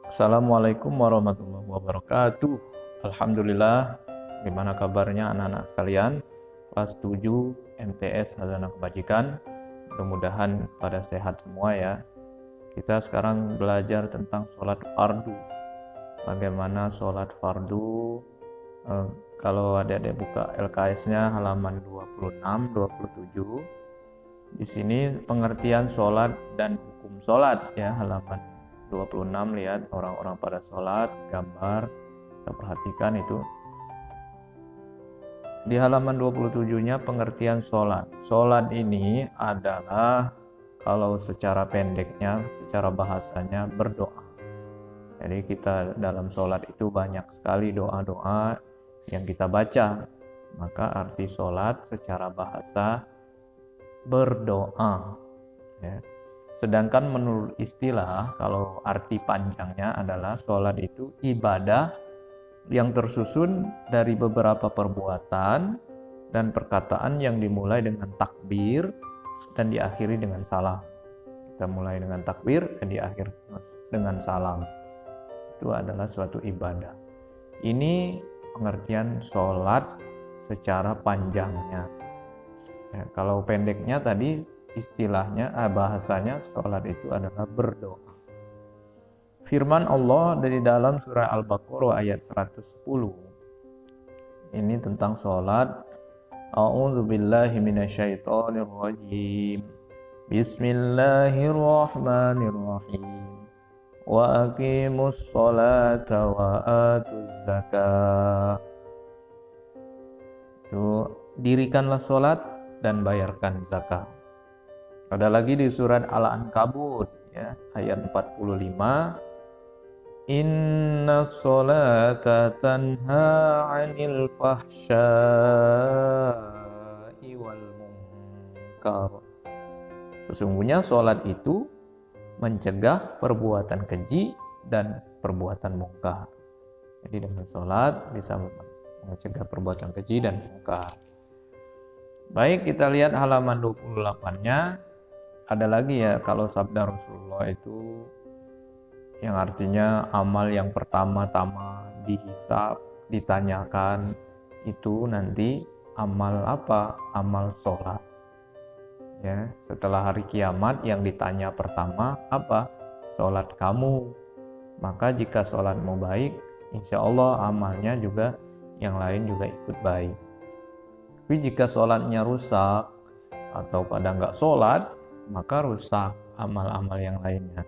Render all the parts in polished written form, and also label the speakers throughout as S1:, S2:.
S1: Assalamualaikum warahmatullahi wabarakatuh. Alhamdulillah, gimana kabarnya anak-anak sekalian? Kelas 7 MTS Hazanah Kebajikan. Mudah-mudahan pada sehat semua ya. Kita sekarang belajar tentang sholat fardu. Bagaimana sholat fardu? Kalau adik-adik buka LKS-nya halaman 26, 27. Di sini pengertian sholat dan hukum sholat ya, halaman 26, lihat orang-orang pada sholat, gambar, kita perhatikan itu. Di halaman 27-nya pengertian sholat. Sholat ini adalah, kalau secara pendeknya, secara bahasanya berdoa. Jadi kita dalam sholat itu banyak sekali doa-doa yang kita baca. Maka arti sholat secara bahasa berdoa ya. Sedangkan menurut istilah, kalau arti panjangnya adalah sholat itu ibadah yang tersusun dari beberapa perbuatan dan perkataan yang dimulai dengan takbir dan diakhiri dengan salam. Kita mulai dengan takbir dan diakhiri dengan salam. Itu adalah suatu ibadah. Ini pengertian sholat secara panjangnya. Ya, kalau pendeknya tadi istilahnya, bahasanya sholat itu adalah berdoa. Firman Allah dari dalam surah Al-Baqarah ayat 110. Ini tentang sholat. A'udzu billahi minasyaitonir rajim. Bismillahirrahmanirrahim. Wa aqimus sholata wa atuz zakah. Itu dirikanlah sholat dan bayarkan zakat. Ada lagi di surat Al-Ankabut ya, ayat 45. Inna sholata tanha 'anil fahsya'i wal munkar. Sesungguhnya sholat itu mencegah perbuatan keji dan perbuatan munkar. Jadi dengan sholat bisa mencegah perbuatan keji dan munkar. Baik, kita lihat halaman 28-nya. Ada lagi ya, kalau sabda Rasulullah itu yang artinya amal yang pertama-tama dihisab, ditanyakan itu nanti amal apa? Amal sholat. Ya, setelah hari kiamat yang ditanya pertama apa? Sholat kamu. Maka jika sholatmu baik, insya Allah amalnya juga yang lain juga ikut baik. Tapi jika sholatnya rusak atau pada nggak sholat, maka rusak amal-amal yang lainnya.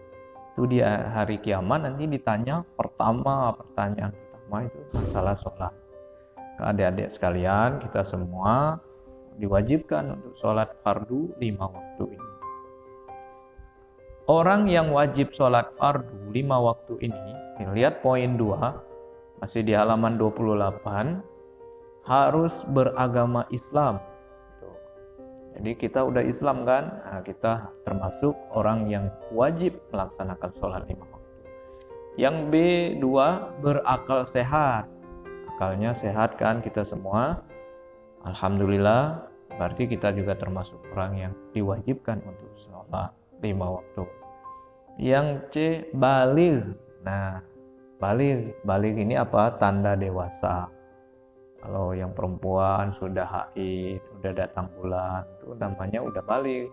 S1: Itu di hari kiamat nanti ditanya pertanyaan pertama itu masalah sholat. Ke adik-adik sekalian, kita semua diwajibkan untuk sholat fardu 5 waktu ini. Orang yang wajib sholat fardu 5 waktu ini, lihat poin 2, masih di halaman 28, harus beragama Islam. Jadi kita udah Islam kan, nah, kita termasuk orang yang wajib melaksanakan sholat 5 waktu. Yang B2, berakal sehat. Akalnya sehat kan kita semua, alhamdulillah, berarti kita juga termasuk orang yang diwajibkan untuk sholat 5 waktu. Yang C, baligh. Nah, baligh ini apa? Tanda dewasa. Kalau yang perempuan sudah haid, udah datang bulan, itu namanya udah baligh.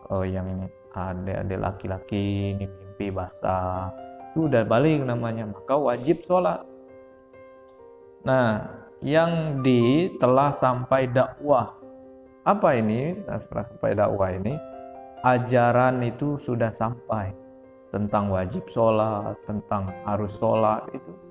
S1: Kalau yang adik-adik laki-laki ini mimpi basah, itu udah baligh namanya, maka wajib sholat. Nah, yang D, telah sampai dakwah. Apa ini? Nah, setelah sampai dakwah ini, ajaran itu sudah sampai tentang wajib sholat, tentang harus sholat, itu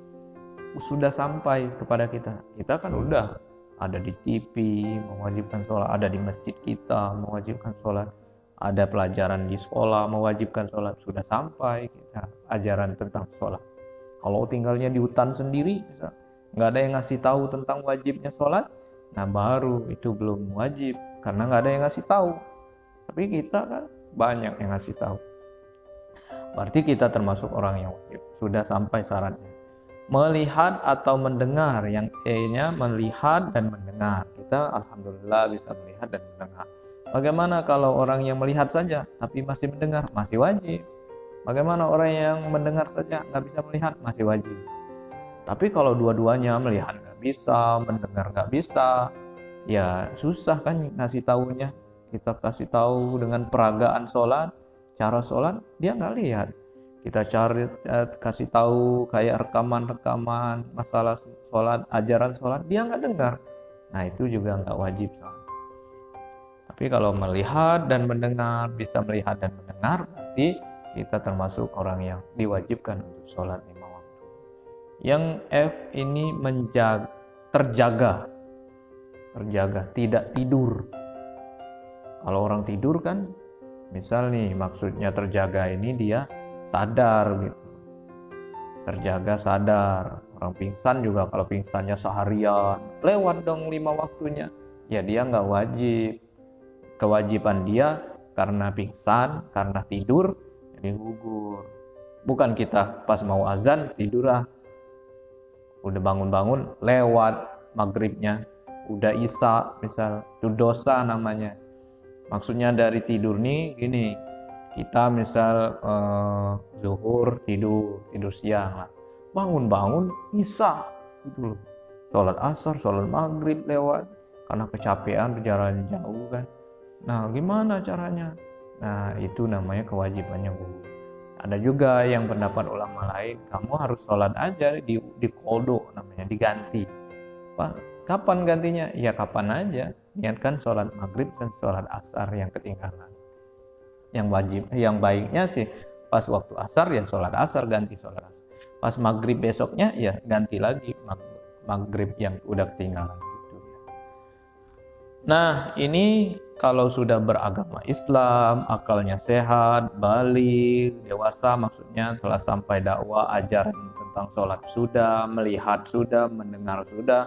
S1: sudah sampai kepada kita. Kita kan udah ada di TV mewajibkan sholat, ada di masjid kita mewajibkan sholat, ada pelajaran di sekolah mewajibkan sholat, sudah sampai kita ajaran tentang sholat. Kalau tinggalnya di hutan sendiri, nggak ada yang ngasih tahu tentang wajibnya sholat, nah baru itu belum wajib karena nggak ada yang ngasih tahu. Tapi kita kan banyak yang ngasih tahu. Berarti kita termasuk orang yang wajib, sudah sampai syaratnya. Melihat atau mendengar, yang E-nya melihat dan mendengar. Kita alhamdulillah bisa melihat dan mendengar. Bagaimana kalau orang yang melihat saja tapi masih mendengar? Masih wajib. Bagaimana orang yang mendengar saja nggak bisa melihat? Masih wajib. Tapi kalau dua-duanya, melihat nggak bisa, mendengar nggak bisa, ya susah kan ngasih tahunya. Kita kasih tahu dengan peragaan sholat, cara sholat, dia nggak lihat. Kita cari kasih tahu kayak rekaman-rekaman masalah sholat, ajaran sholat, dia nggak dengar. Nah itu juga nggak wajib sholat. Tapi kalau melihat dan mendengar, bisa melihat dan mendengar, berarti kita termasuk orang yang diwajibkan untuk sholat 5 waktu. Yang F ini terjaga, tidak tidur. Kalau orang tidur kan, misal nih maksudnya terjaga ini dia sadar gitu. Terjaga sadar. Orang pingsan juga kalau pingsannya seharian, lewat dong 5 waktunya. Ya dia nggak wajib. Kewajiban dia karena pingsan, karena tidur, jadi gugur. Bukan kita pas mau azan tidur udah bangun-bangun lewat maghribnya, udah isya misal, itu dosa namanya. Maksudnya dari tidur nih gini, kita misal zuhur tidur siang lah, bangun-bangun isya gitu loh, sholat asar, sholat maghrib lewat karena kecapean berjalan jauh kan. Nah, gimana caranya? Nah, itu namanya kewajibannya gugur. Ada juga yang pendapat ulama lain, kamu harus sholat aja di qodho namanya, diganti. Pak, kapan gantinya? Ya kapan aja. Niatkan sholat maghrib dan sholat asar yang ketinggalan. Yang wajib, yang baiknya sih pas waktu asar ya sholat asar, ganti sholat asar. Pas maghrib besoknya ya ganti lagi maghrib yang udah ketinggalan. Nah, ini kalau sudah beragama Islam, akalnya sehat, balik, dewasa maksudnya, telah sampai dakwah, ajaran tentang sholat sudah, melihat sudah, mendengar sudah,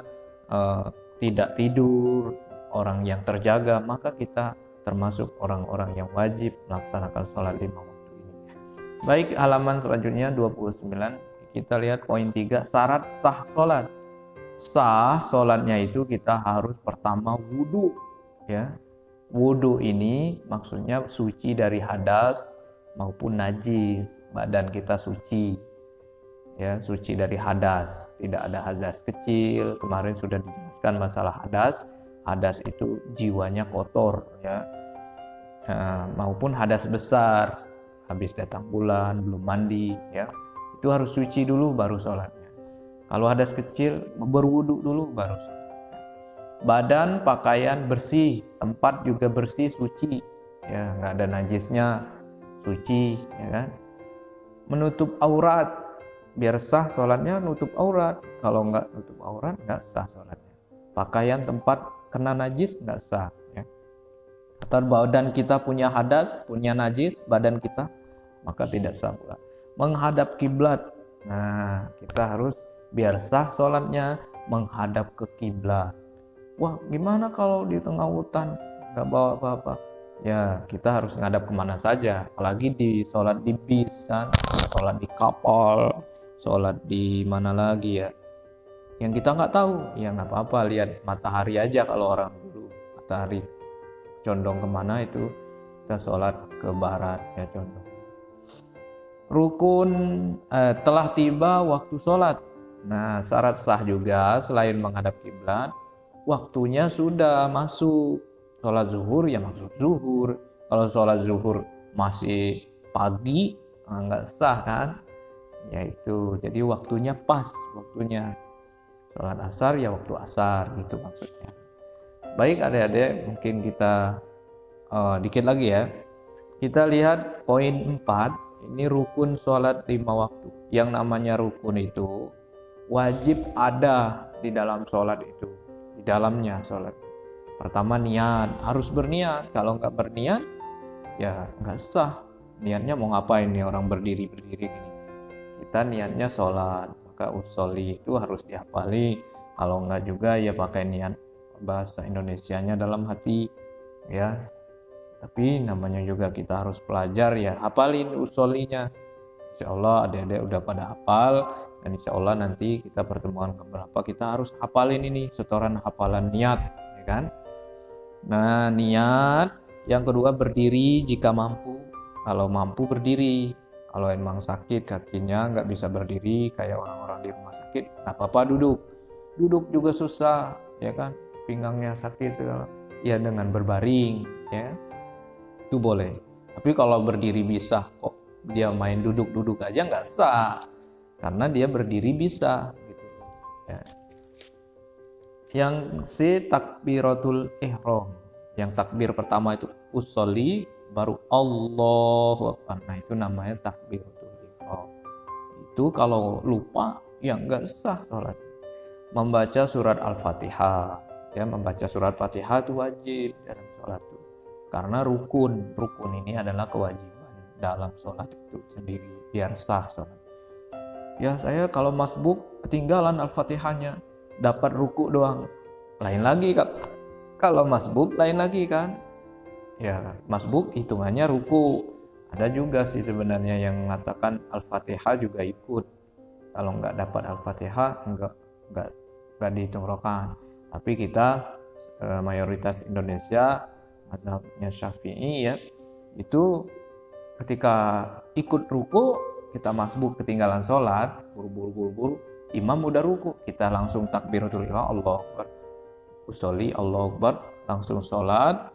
S1: tidak tidur, orang yang terjaga, maka kita termasuk orang-orang yang wajib melaksanakan sholat 5 waktu ini. Baik, halaman selanjutnya 29, kita lihat poin 3, syarat sah sholat. Sah sholatnya itu kita harus pertama wudhu, ya. Wudhu ini maksudnya suci dari hadas maupun najis, badan kita suci, ya, suci dari hadas, tidak ada hadas kecil. Kemarin sudah dijelaskan masalah hadas. Hadas itu jiwanya kotor, ya, maupun hadas besar, habis datang bulan belum mandi, ya, itu harus suci dulu baru sholat. Kalau hadas kecil, berwudu dulu baru. Badan, pakaian bersih, tempat juga bersih, suci, ya, nggak ada najisnya, suci, ya kan. Menutup aurat, biar sah sholatnya nutup aurat. Kalau nggak nutup aurat, nggak sah sholatnya. Pakaian, tempat kena najis, nggak sah. Ya. Atau badan kita punya hadas, punya najis, badan kita, maka tidak sah pula. Menghadap kiblat, nah kita harus biar sah sholatnya menghadap ke kiblat. Wah, gimana kalau di tengah hutan nggak bawa apa-apa? Ya, kita harus ngadap kemana saja. Apalagi di sholat di bis kan, sholat di kapal, sholat di mana lagi ya? Yang kita nggak tahu, ya nggak apa-apa. Lihat matahari aja kalau orang dulu matahari condong kemana itu kita sholat ke barat ya condong. Rukun telah tiba waktu sholat. Nah, syarat sah juga selain menghadap kiblat, waktunya sudah masuk. Sholat zuhur ya maksud zuhur. Kalau sholat zuhur masih pagi, nggak sah kan? Yaitu, jadi waktunya pas, waktunya. Sholat asar ya waktu asar, gitu maksudnya. Baik adik-adik, mungkin kita dikit lagi ya. Kita lihat poin 4, ini rukun sholat 5 waktu. Yang namanya rukun itu wajib ada di dalam sholat itu, di dalamnya sholat. Pertama niat, harus berniat. Kalau nggak berniat, ya nggak sah. Niatnya mau ngapain nih orang berdiri gini? Kita niatnya sholat, maka usolli itu harus dihafali. Kalau nggak juga ya pakai niat bahasa Indonesianya dalam hati, ya. Tapi namanya juga kita harus pelajar ya, hafalin usollinya. Insya Allah adik-adik udah pada hafal. Dan insya Allah nanti kita pertemuan keberapa kita harus hafalin ini, setoran hafalan niat, ya kan? Nah, niat. Yang kedua berdiri jika mampu. Kalau mampu berdiri. Kalau emang sakit kakinya nggak bisa berdiri kayak orang-orang di rumah sakit, nggak apa-apa duduk. Duduk juga susah, ya kan? Pinggangnya sakit segala. Ya dengan berbaring, ya itu boleh. Tapi kalau berdiri bisa, kok dia main duduk-duduk aja nggak sah, karena dia berdiri bisa. Gitu. Ya. Yang C takbiratul ihram. Yang takbir pertama itu usolli, baru Allahu Akbar. Nah itu namanya takbiratul ihram. Itu kalau lupa ya nggak sah sholat. Membaca surat Al-Fatihah, ya membaca surat Fatihah itu wajib dalam sholat itu. Karena rukun ini adalah kewajiban dalam sholat itu sendiri biar sah sholat. Ya saya kalau masbuk ketinggalan Al-Fatihahnya, dapat ruku doang. Lain lagi Kak. Kalau masbuk lain lagi kan. Ya, masbuk hitungannya ruku. Ada juga sih sebenarnya yang mengatakan Al-Fatihah juga ikut. Kalau nggak dapat Al-Fatihah nggak dihitung rokaat. Tapi kita mayoritas Indonesia mazhabnya Syafi'i ya, itu ketika ikut ruku kita masbuk ketinggalan sholat, buru-buru imam udah ruku, kita langsung takbiratul ihram, Allahu Akbar, usolli, Allahu Akbar, langsung sholat,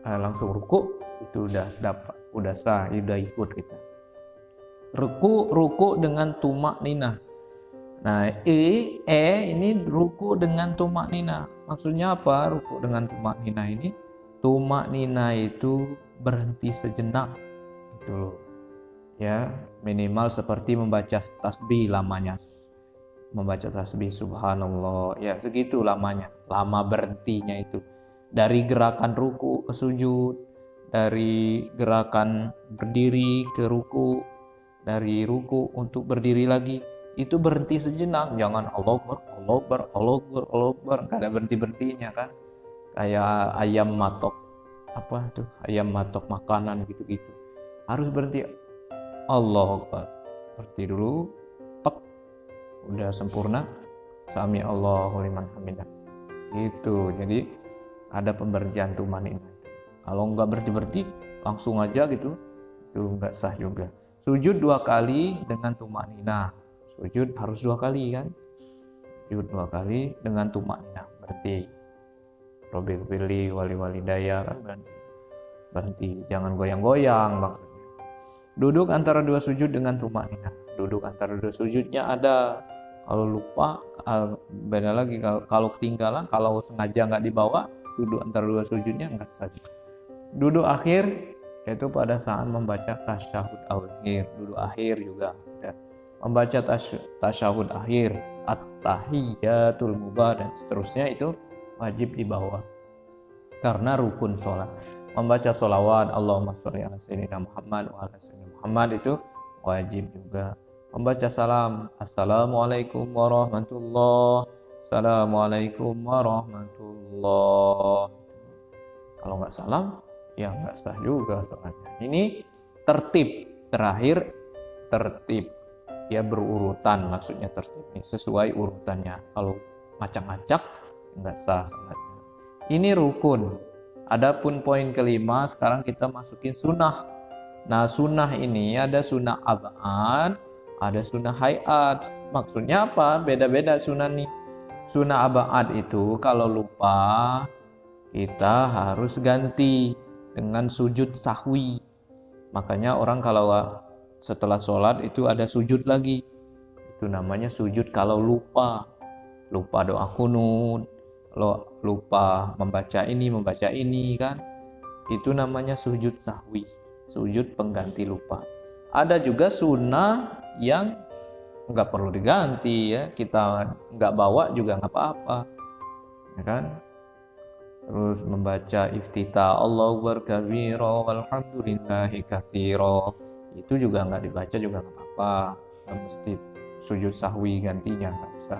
S1: langsung ruku, itu udah dapat, udah sah, udah ikut kita. Ruku dengan tumak ninah. Nah, ini ruku dengan tumak ninah. Maksudnya apa? Ruku dengan tumak ninah ini, tumak ninah itu berhenti sejenak, gitu loh. Ya, minimal seperti membaca tasbih lamanya. Membaca tasbih subhanallah, ya segitu lamanya. Lama berhentinya itu. Dari gerakan ruku ke sujud, dari gerakan berdiri ke ruku, dari ruku untuk berdiri lagi, itu berhenti sejenak. Jangan Allahu Akbar, Allahu Akbar, Allahu Akbar, Allahu Akbar, enggak ada berhenti-berhentinya kan. Kayak ayam matok apa tuh? Ayam matok makanan gitu-gitu. Harus berhenti. Allahu Akbar. Berhenti dulu. Pek. Udah sempurna. Sami Allahu liman hamidah. Gitu. Jadi ada pemberhentian tumanina. Kalau enggak berhenti-berhenti langsung aja gitu, itu enggak sah juga. Sujud 2 kali dengan tumanina. Sujud harus 2 kali kan? Sujud 2 kali dengan tumanina. Berarti Robbil firli wali daya kan berhenti. Jangan goyang-goyang maksudnya. Duduk antara 2 sujud dengan tumanina. Duduk antara 2 sujudnya ada. Kalau lupa beda lagi. Kalau ketinggalan, kalau sengaja nggak dibawa, duduk antara 2 sujudnya nggak sah. Duduk akhir yaitu pada saat membaca tasyahud akhir. Duduk akhir juga. Ya. Membaca tasyahud akhir, at-tahiyyatul mubarak dan seterusnya itu wajib dibawa karena rukun sholat. Membaca sholawat Allahumma sholli ala sayyidina Muhammad wa ala sayyidina Muhammad itu wajib juga. Membaca salam assalamualaikum warahmatullahi, assalamualaikum warahmatullahi. Kalau nggak salam ya nggak sah juga sholatnya. Ini tertib terakhir, tertib ya berurutan, maksudnya tertib ini sesuai urutannya. Kalau acak-acak nggak sah sholatnya. Ini rukun. Adapun poin kelima, sekarang kita masukin sunnah. Nah sunnah ini ada sunnah abad, ada sunnah hayat. Maksudnya apa? Beda-beda sunnah nih. Sunnah abad itu kalau lupa kita harus ganti dengan sujud sahwi. Makanya orang kalau setelah sholat itu ada sujud lagi. Itu namanya sujud kalau lupa. Lupa doa kunut, lupa membaca ini kan. Itu namanya sujud sahwi, sujud pengganti lupa. Ada juga sunnah yang nggak perlu diganti ya, kita nggak bawa juga nggak apa-apa, ya kan. Terus membaca iftitah Allahu Akbar kabira walhamdulillahi katsira, itu juga nggak dibaca juga nggak apa-apa, nggak mesti sujud sahwi gantinya, nggak bisa.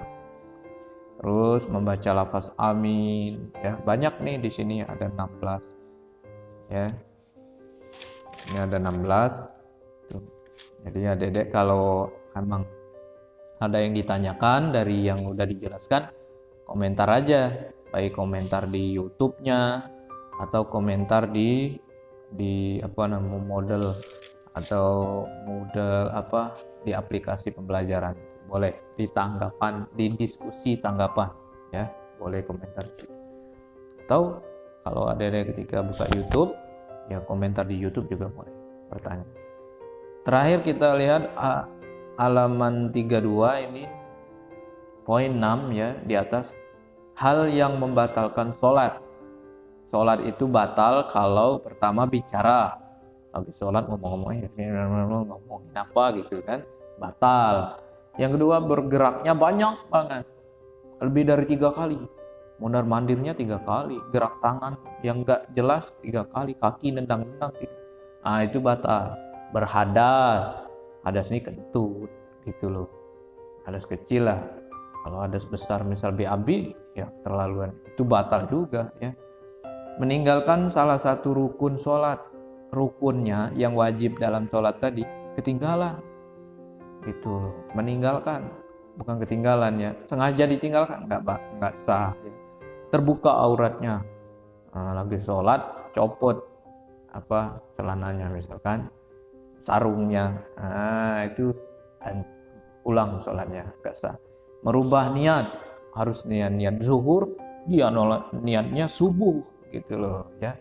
S1: Terus membaca lafaz amin ya, banyak nih di sini ada 16 ya. Ini ada 16 tuh. Jadi ya Dedek kalau emang ada yang ditanyakan dari yang udah dijelaskan, komentar aja, baik komentar di YouTube-nya atau komentar di apa namanya model atau Moodle di aplikasi pembelajaran. Boleh di tanggapan, di diskusi tanggapan ya, boleh komentar di situ. Atau kalau ada ketika buka YouTube, ya komentar di YouTube juga boleh bertanya. Terakhir kita lihat halaman 32 ini poin 6 ya di atas, hal yang membatalkan sholat. Sholat itu batal kalau pertama bicara, habis sholat ngomongin apa gitu kan, batal. Yang kedua bergeraknya banyak banget, lebih dari 3 kali. Mondar mandirnya 3 kali, gerak tangan yang enggak jelas 3 kali, kaki nendang-nendang. Nah itu batal. Berhadas, hadas ini kentut gitu loh, hadas kecil lah. Kalau hadas besar misal BAB ya terlaluan, itu batal juga ya. Meninggalkan salah satu rukun sholat, rukunnya yang wajib dalam sholat tadi ketinggalan gitu, meninggalkan, bukan ketinggalan ya, sengaja ditinggalkan nggak sah ya. Terbuka auratnya, lagi sholat copot celananya misalkan, sarungnya, itu dan ulang sholatnya nggak sah. Merubah niat, harus niat zuhur, dia nolak niatnya subuh gitu loh ya,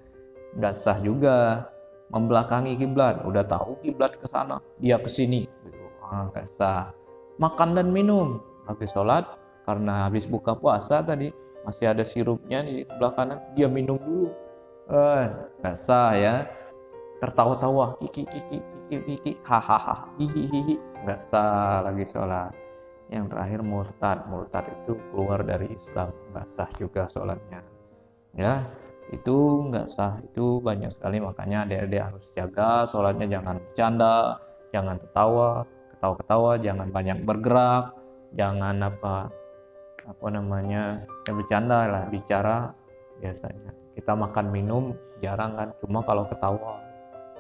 S1: nggak sah juga. Membelakangi kiblat, udah tahu kiblat ke sana dia ke sini gitu, nggak sah. Makan dan minum habis sholat, karena habis buka puasa tadi masih ada sirupnya di sebelah kanan, dia minum dulu, nggak sah ya. Tertawa-tawa, kiki hahaha hihihi, nggak sah lagi sholat. Yang terakhir murtad itu keluar dari Islam, nggak sah juga sholatnya ya. Itu nggak sah, itu banyak sekali. Makanya adik-adik harus jaga sholatnya, jangan bercanda, jangan ketawa-ketawa, jangan banyak bergerak, jangan bercanda lah, bicara. Biasanya kita makan minum jarang kan, cuma kalau ketawa,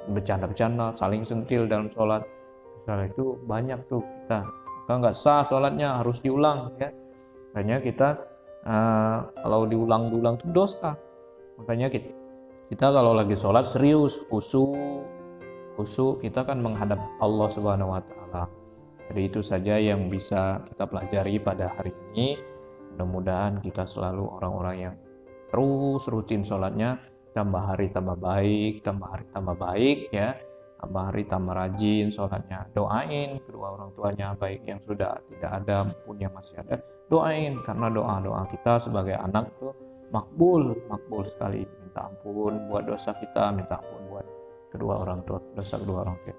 S1: bercanda saling sentil dalam sholat misalnya, itu banyak tuh kita nggak sah sholatnya, harus diulang ya. Makanya kita kalau diulang-ulang itu dosa. Makanya kita kalau lagi sholat serius, khusyuk, kita kan menghadap Allah Subhanahu Wa Taala. Jadi itu saja yang bisa kita pelajari pada hari ini. Mudah-mudahan kita selalu orang-orang yang terus rutin sholatnya, tambah hari tambah baik ya, tambah hari tambah rajin sholatnya. Doain kedua orang tuanya, baik yang sudah tidak ada maupun yang masih ada, doain, karena doa kita sebagai anak tuh makbul sekali. Minta ampun buat dosa kita, minta ampun buat dosa kedua orang tua.